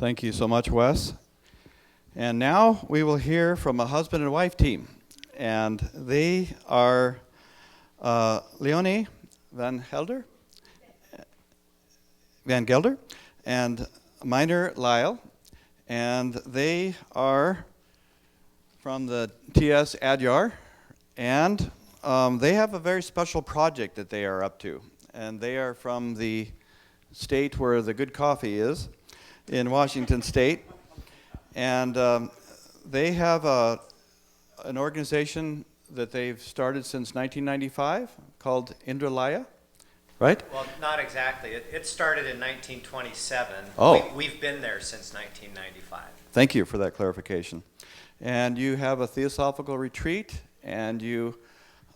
Thank you so much, Wes. And now we will hear from a husband and wife team. And they are Leonie van Gelder and minor Lile. And they are from the TS Adyar. And they have a very special project that they are up to. And they are from the state where the good coffee is, in Washington State. And they have an organization that they've started since 1995 called Indralaya, right? Well, not exactly. It started in 1927. Oh. We've been there since 1995. Thank you for that clarification. And you have a theosophical retreat, and you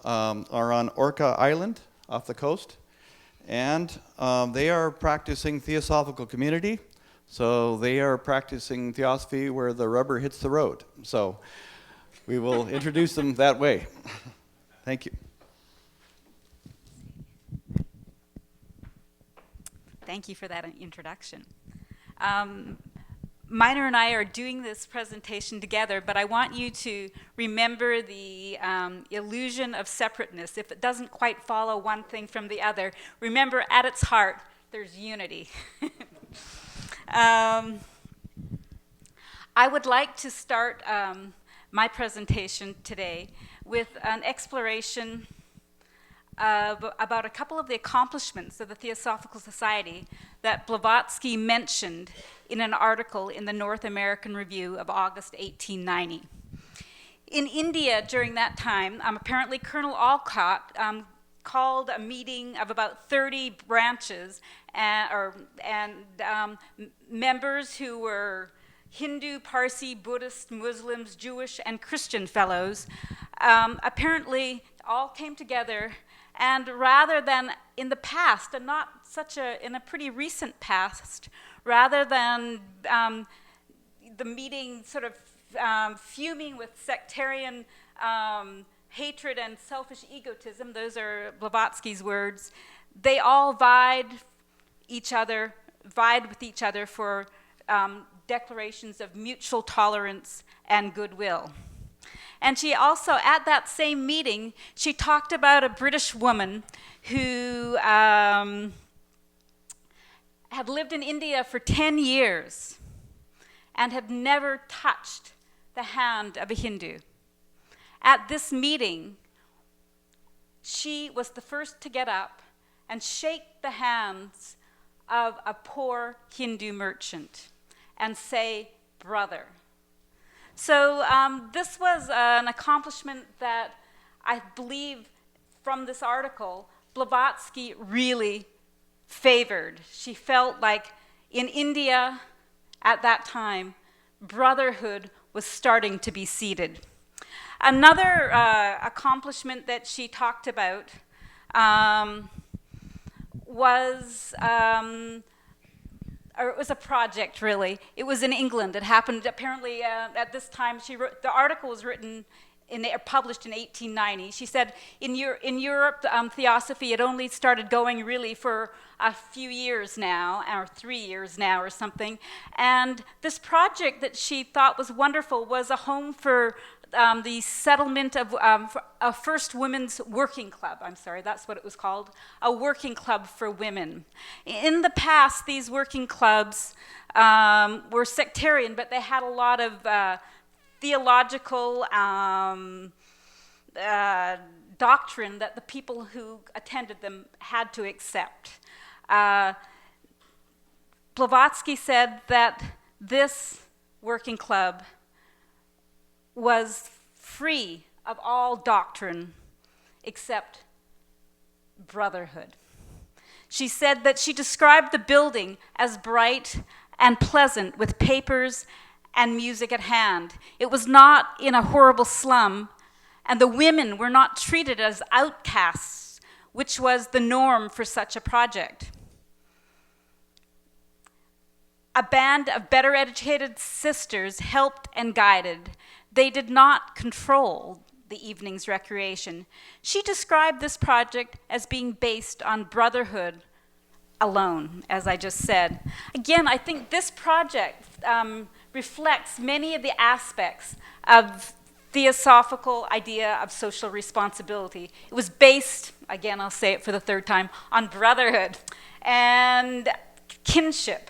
are on Orca Island off the coast. And they are practicing theosophical community. So they are practicing theosophy where the rubber hits the road. So we will introduce them that way. Thank you. Thank you for that introduction. Minor and I are doing this presentation together, but I want you to remember the illusion of separateness. If it doesn't quite follow one thing from the other, remember at its heart, there's unity. I would like to start my presentation today with an exploration about a couple of the accomplishments of the Theosophical Society that Blavatsky mentioned in an article in the North American Review of August 1890. In India during that time, apparently Colonel Olcott called a meeting of about 30 branches and members who were Hindu, Parsi, Buddhist, Muslims, Jewish, and Christian fellows, apparently all came together, and rather than in the past, and not in a pretty recent past, rather than the meeting sort of fuming with sectarian hatred and selfish egotism, those are Blavatsky's words, they all vied with each other for declarations of mutual tolerance and goodwill. And she also, at that same meeting, she talked about a British woman who had lived in India for 10 years and had never touched the hand of a Hindu. At this meeting, she was the first to get up and shake the hands of a poor Hindu merchant and say, "Brother." So this was an accomplishment that I believe from this article, Blavatsky really favored. She felt like in India at that time, brotherhood was starting to be seeded. Another accomplishment that she talked about was or it was a project, really. It was in England. It happened apparently at this time. The article was written, published in 1890. She said in Europe, Theosophy had only started going really for a few years now, or 3 years now or something. And this project that she thought was wonderful was a home for the settlement of a first women's working club. I'm sorry, that's what it was called, a working club for women. In the past, these working clubs were sectarian, but they had a lot of theological doctrine that the people who attended them had to accept. Blavatsky said that this working club was free of all doctrine except brotherhood. She said that she described the building as bright and pleasant with papers and music at hand. It was not in a horrible slum, and the women were not treated as outcasts, which was the norm for such a project. A band of better educated sisters helped and guided. They did not control the evening's recreation. She described this project as being based on brotherhood alone, as I just said. Again, I think this project reflects many of the aspects of theosophical idea of social responsibility. It was based, again, I'll say it for the third time, on brotherhood and kinship.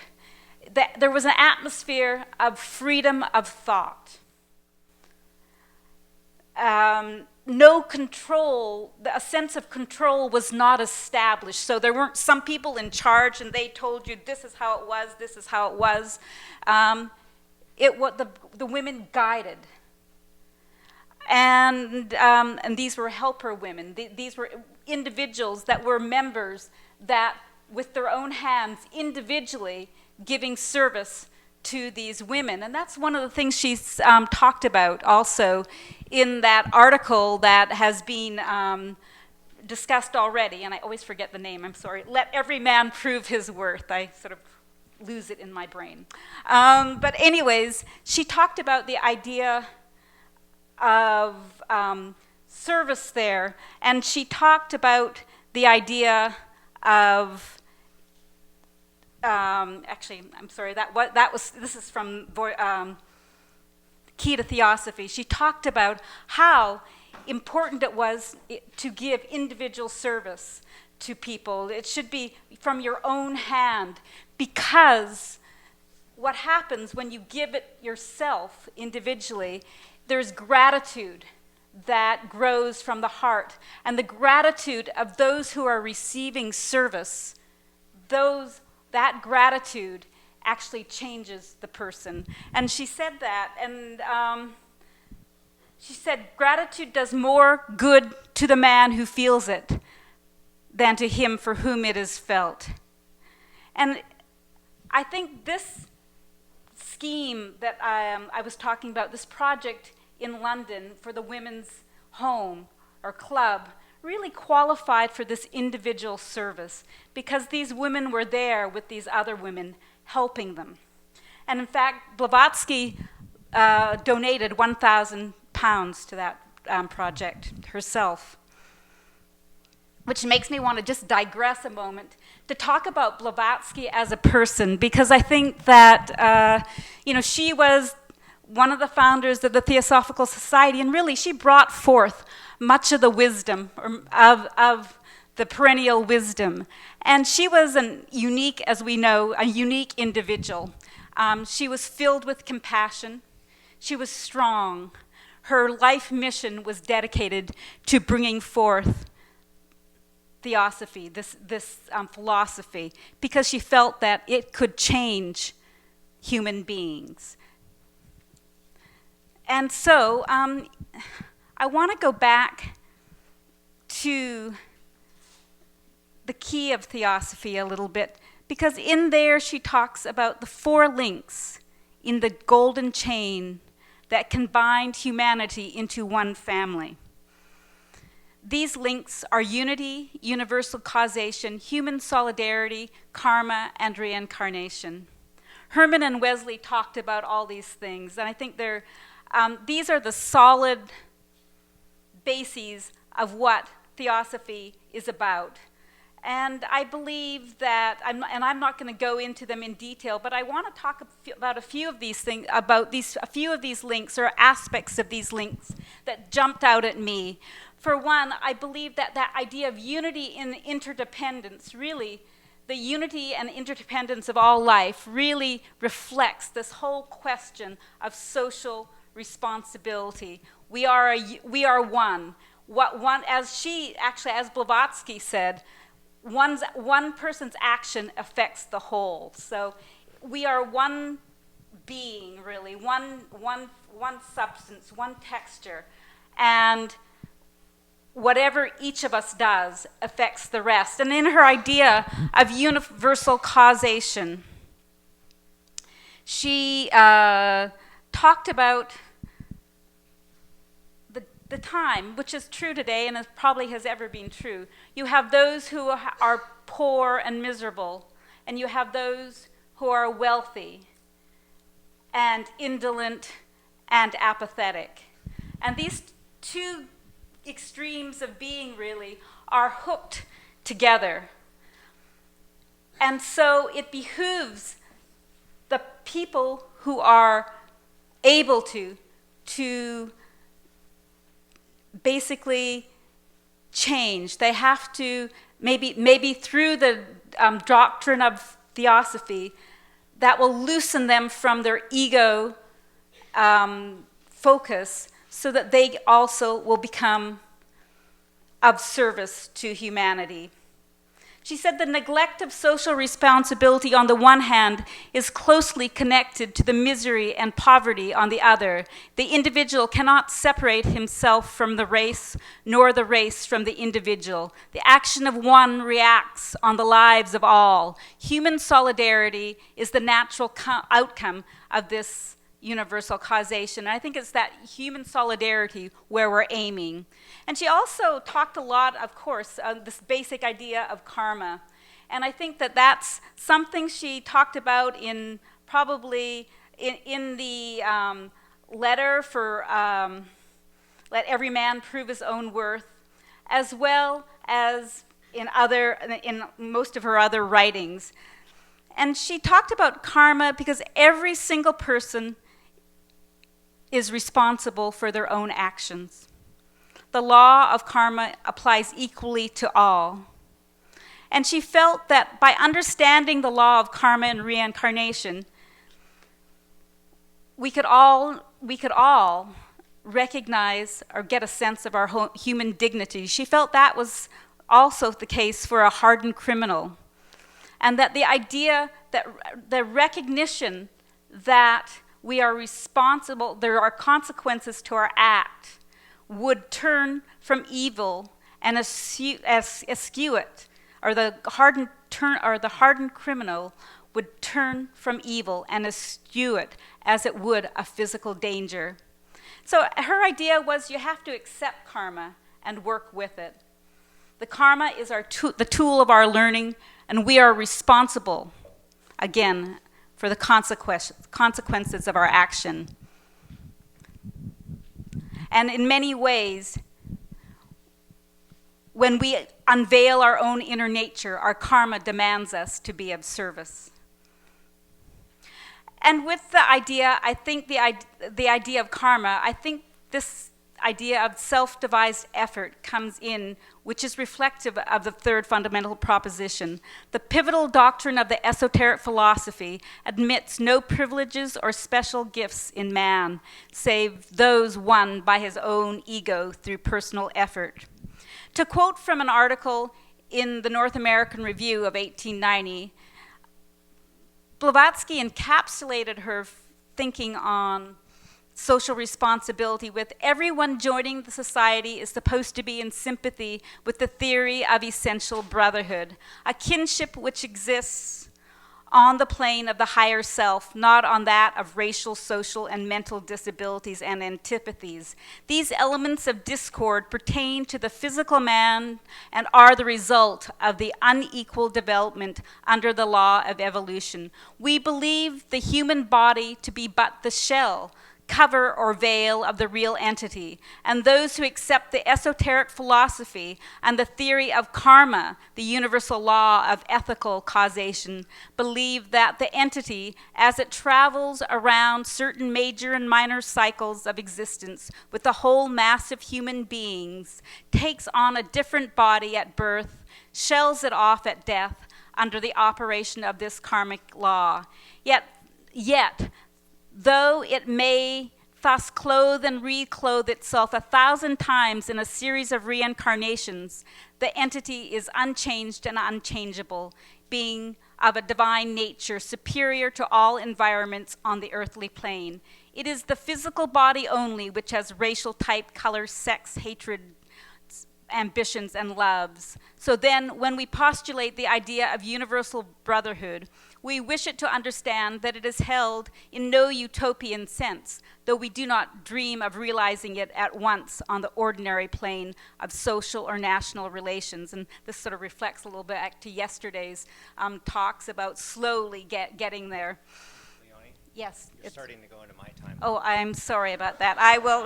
There was an atmosphere of freedom of thought. No control, a sense of control was not established. So there weren't some people in charge and they told you this is how it was, this is how it was. The women guided. And these were helper women. These were individuals that were members that, with their own hands, individually giving service to these women. And that's one of the things she's talked about also in that article that has been discussed already. And I always forget the name, I'm sorry. Let Every Man Prove His Worth. I sort of lose it in my brain. But anyways, she talked about the idea of service there, and she talked about the idea of actually, I'm sorry, this is from Key to Theosophy. She talked about how important it was to give individual service to people. It should be from your own hand, because what happens when you give it yourself individually, there's gratitude that grows from the heart, and the gratitude of those who are receiving service, that gratitude actually changes the person. And she said that, and she said, gratitude does more good to the man who feels it than to him for whom it is felt. And I think this scheme that I was talking about, this project in London for the women's home or club, really qualified for this individual service, because these women were there with these other women helping them. And in fact, Blavatsky donated £1,000 to that project herself, which makes me want to just digress a moment to talk about Blavatsky as a person, because I think that she was one of the founders of the Theosophical Society, and really she brought forth much of the wisdom of the perennial wisdom. And she was unique, as we know, a unique individual. She was filled with compassion. She was strong. Her life mission was dedicated to bringing forth Theosophy, this philosophy, because she felt that it could change human beings. And so I want to go back to the key of Theosophy a little bit, because in there she talks about the 4 links in the golden chain that can bind humanity into one family. These links are unity, universal causation, human solidarity, karma, and reincarnation. Herman and Wesley talked about all these things, and I think these are the solid bases of what Theosophy is about. And I believe that, I'm not going to go into them in detail, but I want to talk about a few of these things, a few of these links or aspects of these links that jumped out at me. For one, I believe that idea of unity and interdependence, really, the unity and interdependence of all life really reflects this whole question of social responsibility. We are one. As Blavatsky said, one person's action affects the whole. So we are one being, really, one substance, one texture, and whatever each of us does affects the rest. And in her idea of universal causation, she talked about the time, which is true today and it probably has ever been true. You have those who are poor and miserable, and you have those who are wealthy and indolent and apathetic. And these 2 extremes of being really are hooked together. And so it behooves the people who are able to basically change. They have to, maybe through the doctrine of Theosophy, that will loosen them from their ego focus so that they also will become of service to humanity. She said the neglect of social responsibility on the one hand is closely connected to the misery and poverty on the other. The individual cannot separate himself from the race, nor the race from the individual. The action of one reacts on the lives of all. Human solidarity is the natural outcome of this universal causation. And I think it's that human solidarity where we're aiming. And she also talked a lot, of course, this basic idea of karma. And I think that that's something she talked about in probably in the letter for Let Every Man Prove His Own Worth, as well as in most of her other writings. And she talked about karma because every single person is responsible for their own actions. The law of karma applies equally to all. And she felt that by understanding the law of karma and reincarnation, we could all recognize or get a sense of our human dignity. She felt that was also the case for a hardened criminal. And that the idea that the recognition that we are responsible, there are consequences to our act, would turn from evil and eschew it, or the hardened criminal would turn from evil and eschew it as it would a physical danger. So her idea was you have to accept karma and work with it. The karma is the tool of our learning, and we are responsible, again, for the consequences of our action. And in many ways, when we unveil our own inner nature, our karma demands us to be of service. And with the idea, I think the idea of karma, I think this idea of self-devised effort comes in, which is reflective of the third fundamental proposition. The pivotal doctrine of the esoteric philosophy admits no privileges or special gifts in man, save those won by his own ego through personal effort. To quote from an article in the North American Review of 1890, Blavatsky encapsulated her thinking on social responsibility with everyone joining the society is supposed to be in sympathy with the theory of essential brotherhood, a kinship which exists on the plane of the higher self, not on that of racial, social, and mental disabilities and antipathies. These elements of discord pertain to the physical man and are the result of the unequal development under the law of evolution. We believe the human body to be but the shell, cover or veil of the real entity, and those who accept the esoteric philosophy and the theory of karma, the universal law of ethical causation, believe that the entity, as it travels around certain major and minor cycles of existence with the whole mass of human beings, takes on a different body at birth, shells it off at death under the operation of this karmic law. Yet, though it may thus clothe and reclothe itself 1,000 times in a series of reincarnations, the entity is unchanged and unchangeable, being of a divine nature superior to all environments on the earthly plane. It is the physical body only which has racial type, color, sex, hatred, ambitions, and loves. So then, when we postulate the idea of universal brotherhood, we wish it to understand that it is held in no utopian sense, though we do not dream of realizing it at once on the ordinary plane of social or national relations. And this sort of reflects a little bit back to yesterday's talks about slowly getting there. Leonie? Yes. You're starting to go into my time. Oh, I'm sorry about that. I will.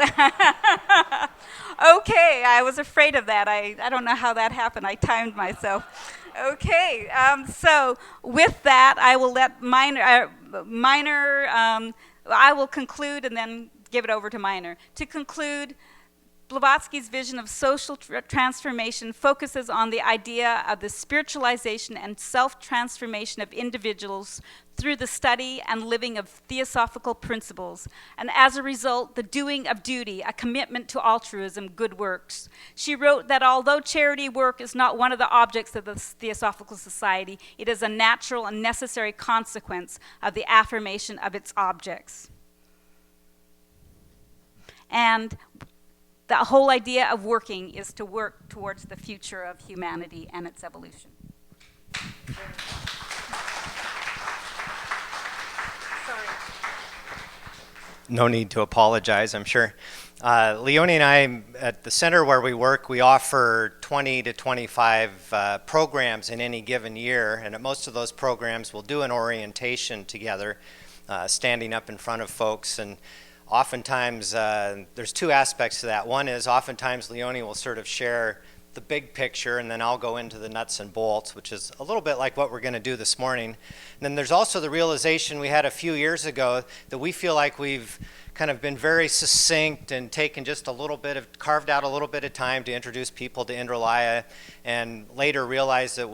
Okay, I was afraid of that. I don't know how that happened. I timed myself. Okay, so with that, I will let I will conclude and then give it over to Minor. To conclude, Blavatsky's vision of social transformation focuses on the idea of the spiritualization and self-transformation of individuals through the study and living of theosophical principles, and as a result, the doing of duty, a commitment to altruism, good works. She wrote that although charity work is not one of the objects of the Theosophical Society, it is a natural and necessary consequence of the affirmation of its objects. And the whole idea of working is to work towards the future of humanity and its evolution. Sorry. No need to apologize, I'm sure. Leonie and I, at the center where we work, we offer 20 to 25 programs in any given year, and at most of those programs we'll do an orientation together, standing up in front of folks. And oftentimes, there's two aspects to that. One is oftentimes Leonie will sort of share the big picture, and then I'll go into the nuts and bolts, which is a little bit like what we're going to do this morning. And then there's also the realization we had a few years ago that we feel like we've kind of been very succinct and taken just a little bit of, carved out a little bit of time to introduce people to Lile, and later realized that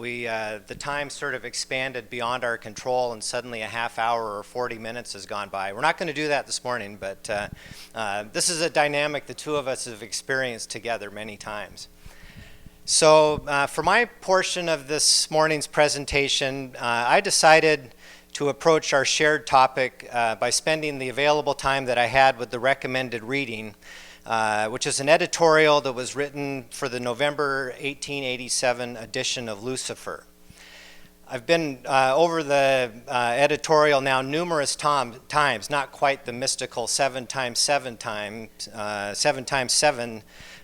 the time sort of expanded beyond our control, and suddenly a half hour or 40 minutes has gone by. We're not going to do that this morning, but this is a dynamic the two of us have experienced together many times. So for my portion of this morning's presentation, I decided to approach our shared topic by spending the available time that I had with the recommended reading, which is an editorial that was written for the November 1887 edition of Lucifer. I've been over the editorial now numerous times, not quite the mystical 7 times 7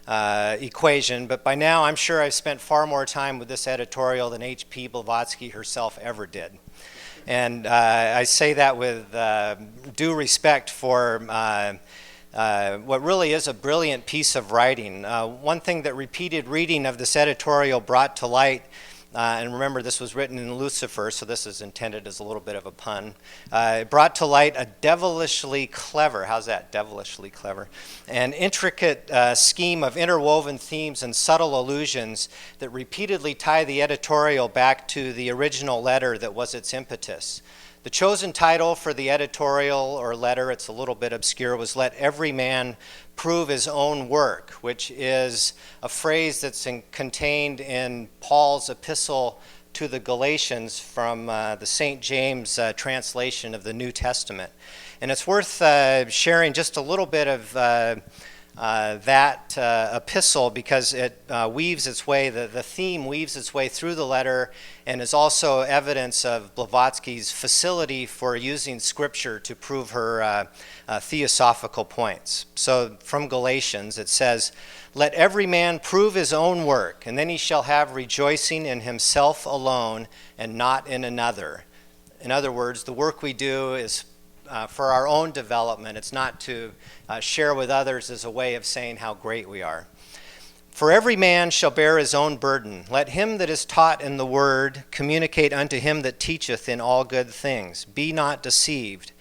equation, but by now I'm sure I've spent far more time with this editorial than H.P. Blavatsky herself ever did. And I say that with due respect for what really is a brilliant piece of writing. One thing that repeated reading of this editorial brought to light, and remember this was written in Lucifer, so this is intended as a little bit of a pun, it brought to light a devilishly clever, how's that, devilishly clever, an intricate scheme of interwoven themes and subtle allusions that repeatedly tie the editorial back to the original letter that was its impetus. The chosen title for the editorial or letter, it's a little bit obscure, was "Let Every Man Prove His Own Work," which is a phrase that's contained in Paul's epistle to the Galatians from the St. James translation of the New Testament. And it's worth sharing just a little bit of that epistle because it weaves its way, the theme weaves its way through the letter and is also evidence of Blavatsky's facility for using scripture to prove her theosophical points. So from Galatians it says, "Let every man prove his own work, and then he shall have rejoicing in himself alone and not in another." In other words, the work we do is for our own development. It's not to share with others as a way of saying how great we are. "For every man shall bear his own burden. Let him that is taught in the word communicate unto him that teacheth in all good things. Be not deceived.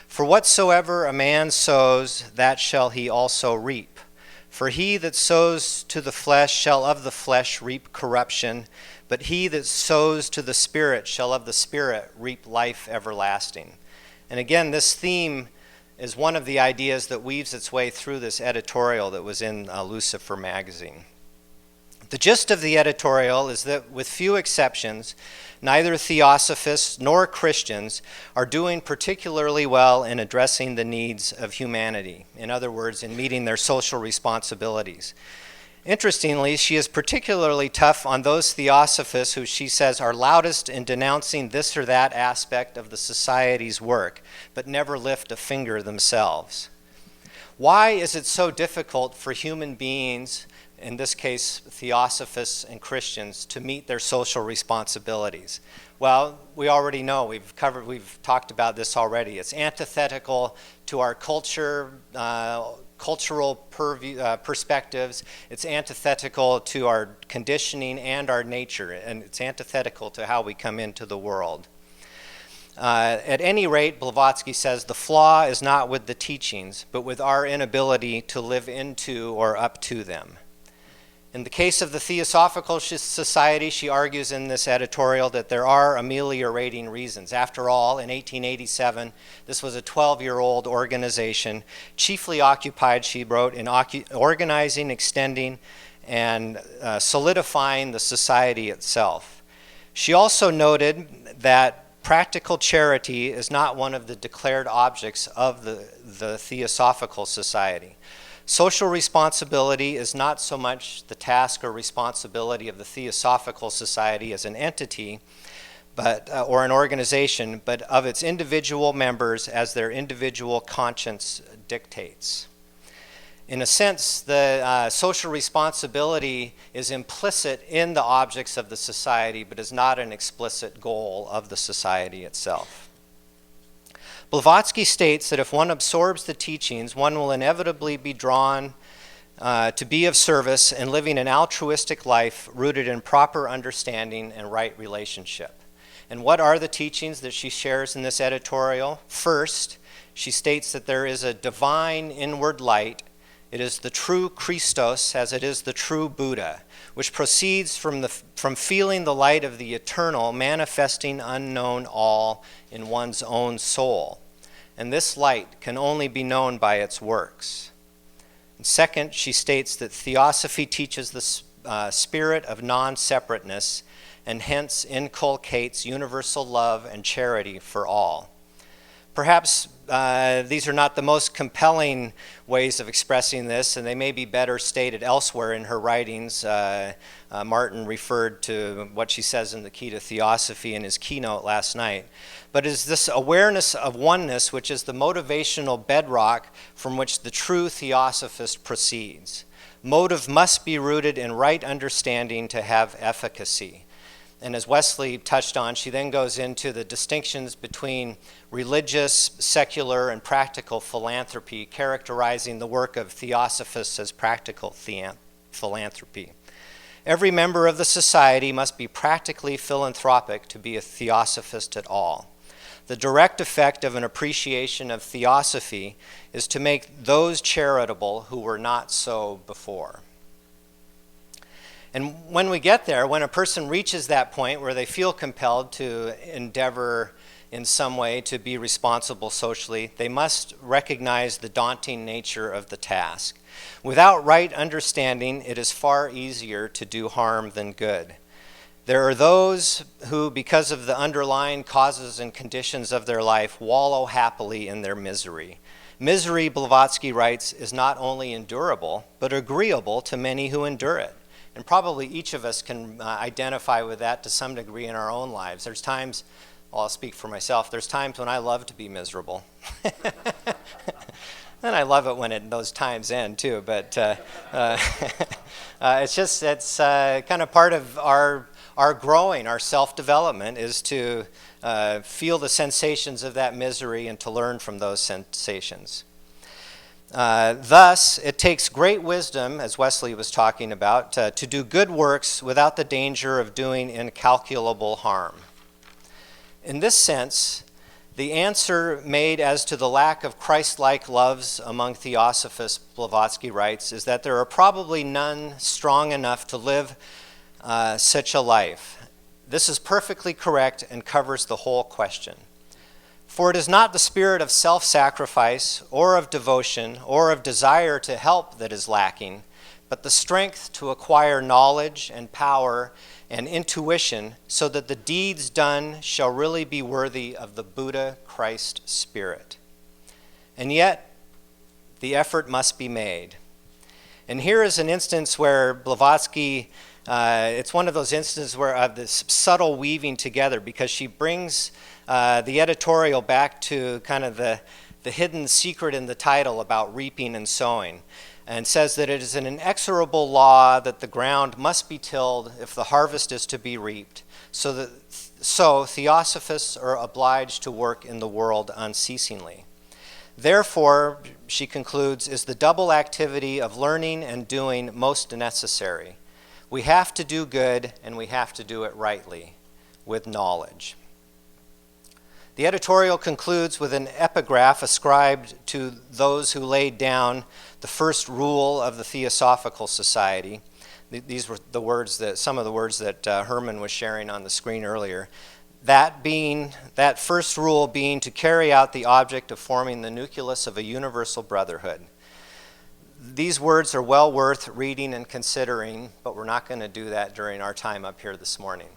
For whatsoever a man sows, that shall he also reap. For he that sows to the flesh shall of the flesh reap corruption, but he that sows to the Spirit shall of the Spirit reap life everlasting." And again, this theme is one of the ideas that weaves its way through this editorial that was in Lucifer magazine. The gist of the editorial is that, with few exceptions, neither Theosophists nor Christians are doing particularly well in addressing the needs of humanity. In other words, in meeting their social responsibilities. Interestingly, she is particularly tough on those Theosophists who she says are loudest in denouncing this or that aspect of the society's work, but never lift a finger themselves. Why is it so difficult for human beings, in this case Theosophists and Christians, to meet their social responsibilities? Well, we already know, we've talked about this already. It's antithetical to our culture, cultural perspectives. It's antithetical to our conditioning and our nature, and it's antithetical to how we come into the world. At any rate, Blavatsky says, the flaw is not with the teachings, but with our inability to live into or up to them. In the case of the Theosophical Society, she argues in this editorial that there are ameliorating reasons. After all, in 1887, this was a 12-year-old organization, chiefly occupied, she wrote, in organizing, extending, and solidifying the society itself. She also noted that practical charity is not one of the declared objects of the Theosophical Society. Social responsibility is not so much the task or responsibility of the Theosophical Society as an entity, or an organization, but of its individual members as their individual conscience dictates. In a sense, the social responsibility is implicit in the objects of the society, but is not an explicit goal of the society itself. Blavatsky states that if one absorbs the teachings, one will inevitably be drawn to be of service and living an altruistic life rooted in proper understanding and right relationship. And what are the teachings that she shares in this editorial? First, she states that there is a divine inward light. It is the true Christos as it is the true Buddha, which proceeds from feeling the light of the eternal, manifesting unknown all in one's own soul. And this light can only be known by its works. And second, she states that Theosophy teaches the spirit of non-separateness and hence inculcates universal love and charity for all. Perhaps these are not the most compelling ways of expressing this, and they may be better stated elsewhere in her writings. Martin referred to what she says in the Key to Theosophy in his keynote last night. But it is this awareness of oneness which is the motivational bedrock from which the true theosophist proceeds. Motive must be rooted in right understanding to have efficacy. And as Wesley touched on, she then goes into the distinctions between religious, secular, and practical philanthropy, characterizing the work of theosophists as practical philanthropy. Every member of the society must be practically philanthropic to be a theosophist at all. The direct effect of an appreciation of theosophy is to make those charitable who were not so before. And when we get there, when a person reaches that point where they feel compelled to endeavor in some way to be responsible socially, they must recognize the daunting nature of the task. Without right understanding, it is far easier to do harm than good. There are those who, because of the underlying causes and conditions of their life, wallow happily in their misery. Misery, Blavatsky writes, is not only endurable, but agreeable to many who endure it. And probably each of us can identify with that to some degree in our own lives. There's times, well, I'll speak for myself, there's times when I love to be miserable. And I love it when those times end too, but it's kind of part of our growing, our self-development is to feel the sensations of that misery and to learn from those sensations. Thus, it takes great wisdom, as Wesley was talking about, to do good works without the danger of doing incalculable harm. In this sense, the answer made as to the lack of Christ-like loves among theosophists, Blavatsky writes, is that there are probably none strong enough to live such a life. This is perfectly correct and covers the whole question. For it is not the spirit of self-sacrifice or of devotion or of desire to help that is lacking, but the strength to acquire knowledge and power and intuition so that the deeds done shall really be worthy of the Buddha Christ spirit. And yet, the effort must be made. And here is an instance where Blavatsky, it's one of those instances where of this subtle weaving together, because she brings the editorial back to kind of the hidden secret in the title about reaping and sowing, and says that it is an inexorable law that the ground must be tilled if the harvest is to be reaped. So theosophists are obliged to work in the world unceasingly. Therefore, she concludes, is the double activity of learning and doing most necessary. We have to do good, and we have to do it rightly, with knowledge. The editorial concludes with an epigraph ascribed to those who laid down the first rule of the Theosophical Society. These were the words some of the words that Herman was sharing on the screen earlier. That first rule being to carry out the object of forming the nucleus of a universal brotherhood. These words are well worth reading and considering, but we're not going to do that during our time up here this morning.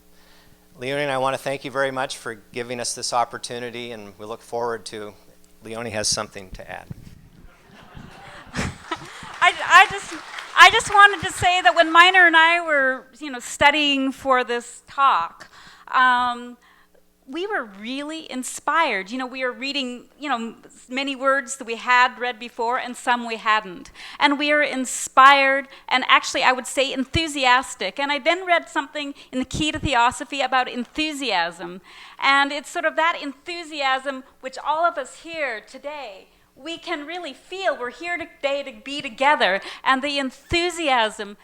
Leonie and I want to thank you very much for giving us this opportunity, and we look forward to, Leonie has something to add. I just wanted to say that when Miner and I were, studying for this talk, we were really inspired. We were reading, many words that we had read before and some we hadn't. And we were inspired and actually, I would say, enthusiastic. And I then read something in the Key to Theosophy about enthusiasm. And it's sort of that enthusiasm which all of us here today, we can really feel. We're here today to be together. And the enthusiasm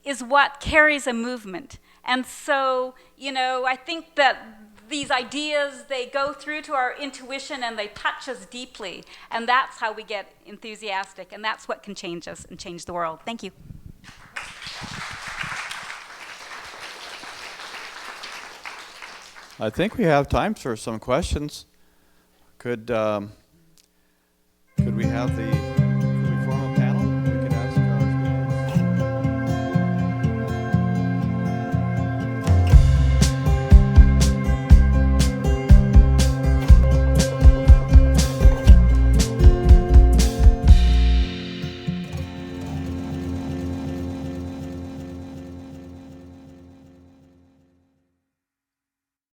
is what carries a movement. And so, I think that these ideas, they go through to our intuition and they touch us deeply. And that's how we get enthusiastic. And that's what can change us and change the world. Thank you. I think we have time for some questions. Could we have the